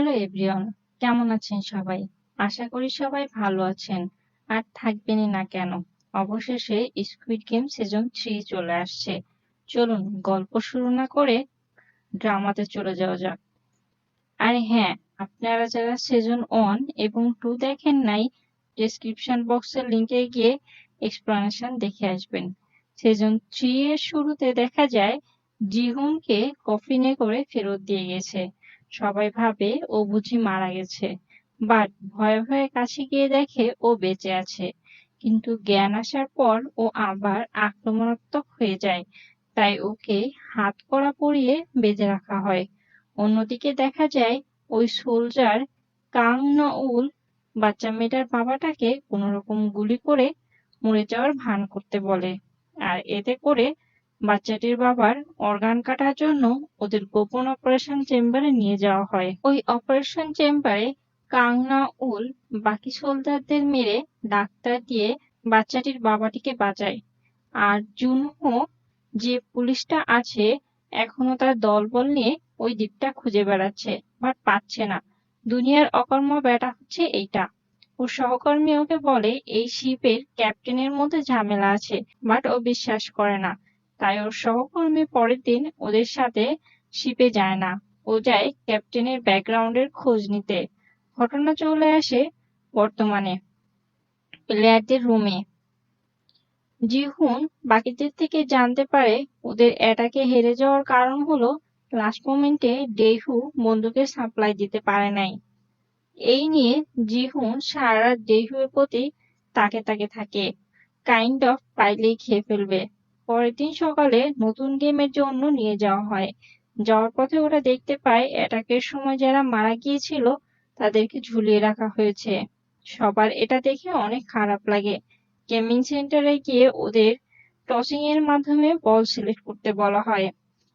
Hello everyone, কেমন আছেন সবাই? আশা করি সবাই ভালো আছেন। আর থাকবেনই না কেন? অবশেষে স্কুইড গেম সিজন 3 চলে আসছে। চলুন গল্প শুরু না করে ড্রামাতে চলে যাওয়া যাক। আর হ্যাঁ, আপনারা যারা সিজন 1 এবং 2 দেখেন নাই, ডেসক্রিপশন বক্সের লিংকে গিয়ে এক্সপ্লানেশন দেখে আসবেন। সিজন 3 এর শুরুতে দেখা যায় জিহুনকে কফিনে করে ফেরত দিয়ে গেছে। সবাই ভাবে ও বুঝি মারা গেছে, বাট ভয়ে ভয়ে কাছে গিয়ে দেখে ও বেঁচে আছে। কিন্তু জ্ঞান আসার পর ও আবার আক্রমণাত্মক হয়ে যায়, তাই ওকে হাতকড়া পরিয়ে বেঁধে রাখা হয়। অন্যদিকে দেখা যায় ওই সোলজার কাং না-উল বাচ্চা মেয়েটার বাবাটাকে কোনোরকম গুলি করে মরে যাওয়ার ভান করতে বলে, আর এতে করে বাচ্চাটির বাবার অর্গান কাটার জন্য ওদের গোপন অপারেশন চেম্বারে নিয়ে যাওয়া হয়। ওই অপারেশন চেম্বারে কাং না-উল বাকি সোলজারদের মেরে ডাক্তার দিয়ে বাচ্চাটির বাবাটিকে বাঁচায়। আর জুনহো, যে পুলিশটা আছে, এখনো তার দলবল নিয়ে ওই দ্বীপটা খুঁজে বেড়াচ্ছে, বাট পাচ্ছে না। দুনিয়ার অকর্ম ব্যাটা হচ্ছে এইটা। ওর সহকর্মী ওকে বলে এই শিপের ক্যাপ্টেনের মধ্যে ঝামেলা আছে, বাট ও বিশ্বাস করে না। তাই ওর সহকর্মী পরের দিন ওদের সাথে শিপে যায় না, ও যায় ক্যাপ্টেনের ব্যাকগ্রাউন্ডের খোঁজ নিতে। ঘটনা চলে আসে বর্তমানে, প্লেয়ারদের রুমে। জিহুন বাকিদের থেকে জানতে পারে ওদের অ্যাটাকে হেরে যাওয়ার কারণ হলো লাস্ট মোমেন্টে ডেইহু বন্দুকের সাপ্লাই দিতে পারে নাই। এই নিয়ে জিহুন সারা রাত ডেইহুর প্রতি তাকে থাকে, কাইন্ড অফ পাইলেই খেয়ে ফেলবে। পরের দিন সকালে নতুন গেমের জন্য নিয়ে যাওয়া হয়। যাওয়ার পথে ওরা দেখতে পায় অ্যাটাকের সময় যারা মারা গিয়েছিল তাদেরকে ঝুলিয়ে রাখা হয়েছে। সবার এটা দেখে অনেক খারাপ লাগে। গেমিং সেন্টারে গিয়ে ওদের টসিং এর মাধ্যমে বল সিলেক্ট করতে বলা হয়,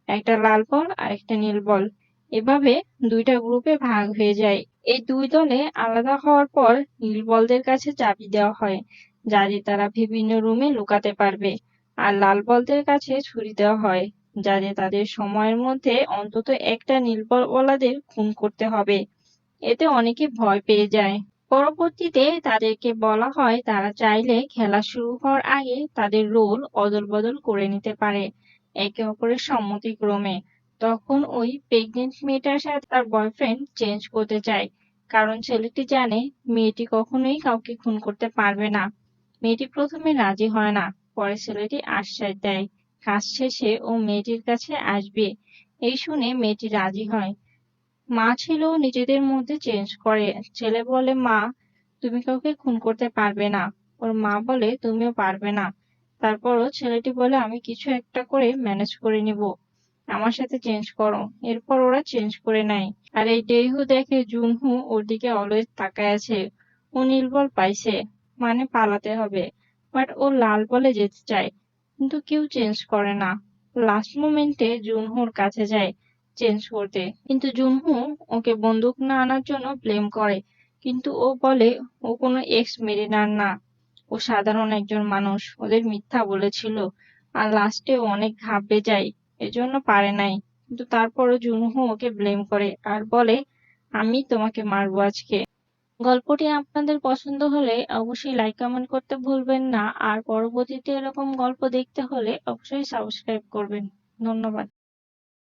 একটা লাল বল আর একটা নীল বল। এভাবে দুইটা গ্রুপে ভাগ হয়ে যায়। এই দুই দলে আলাদা হওয়ার পর নীল বলদের কাছে চাবি দেওয়া হয়, যাতে তারা বিভিন্ন রুমে লুকাতে পারবে, আর লাল বলদের কাছে ছুরি দেওয়া হয়, যাতে তাদের সময়ের মধ্যে অন্তত একটা নীল বলওয়ালাদের খুন করতে হবে। এতে অনেকে ভয় পেয়ে যায়। পরবর্তীতে তাদেরকে বলা হয় তারা চাইলে খেলা শুরু হওয়ার আগে তাদের রোল অদল-বদল করে নিতে পারে, একে অপরের সম্মতিক্রমে। তখন ওই প্রেগনেন্ট মেয়েটার সাথে তার বয়ফ্রেন্ড চেঞ্জ করতে চায়, কারণ ছেলেটি জানে মেয়েটি কখনোই কাউকে খুন করতে পারবে না। মেয়েটি প্রথমে রাজি হয় না, পরে ছেলেটি আশ্বাস দেয় কাজ শেষে ও মেয়েটির কাছে আসবে। এই শুনে মেয়েটি রাজি হয়। মা ছেলেও নিজেদের মধ্যে চেঞ্জ করে। ছেলে বলে মা, তুমি কাউকে খুন করতে পারবে না। ওর মা বলে তুমিও পারবে না। তারপরও ছেলেটি বলে আমি কিছু একটা করে ম্যানেজ করে নিব, আমার সাথে চেঞ্জ করো। এরপর ওরা চেঞ্জ করে নেয়। আর এই ডেইহু দেখে জুনহু ওর দিকে অলওয়েজ তাকায় আছে। ও নীল বল পাইছে, মানে পালাতে হবে, বাট ও লাল বলে যেতে চায়, কিন্তু কেউ চেঞ্জ করে না। লাস্ট মোমেন্টে জুনহুর কাছে যায় চেঞ্জ করতে, কিন্তু জুনহু ওকে বন্দুক না আনার জন্য ব্লেম করে, কিন্তু ও বলে ও কোনো এক্স মেরিনার না, ও সাধারণ একজন মানুষ, ওদের মিথ্যা বলেছিল। আর লাস্টে ও অনেক ঘাবড়ে যায়, এজন্য পারে নাই। কিন্তু তারপরও জুনহু ওকে ব্লেম করে আর বলে আমি তোমাকে মারবো আজকে। গল্পটি আপনাদের পছন্দ হলে অবশ্যই লাইক কমেন্ট করতে ভুলবেন না, আর পরবর্তীতে এরকম গল্প দেখতে হলে অবশ্যই সাবস্ক্রাইব করবেন। ধন্যবাদ।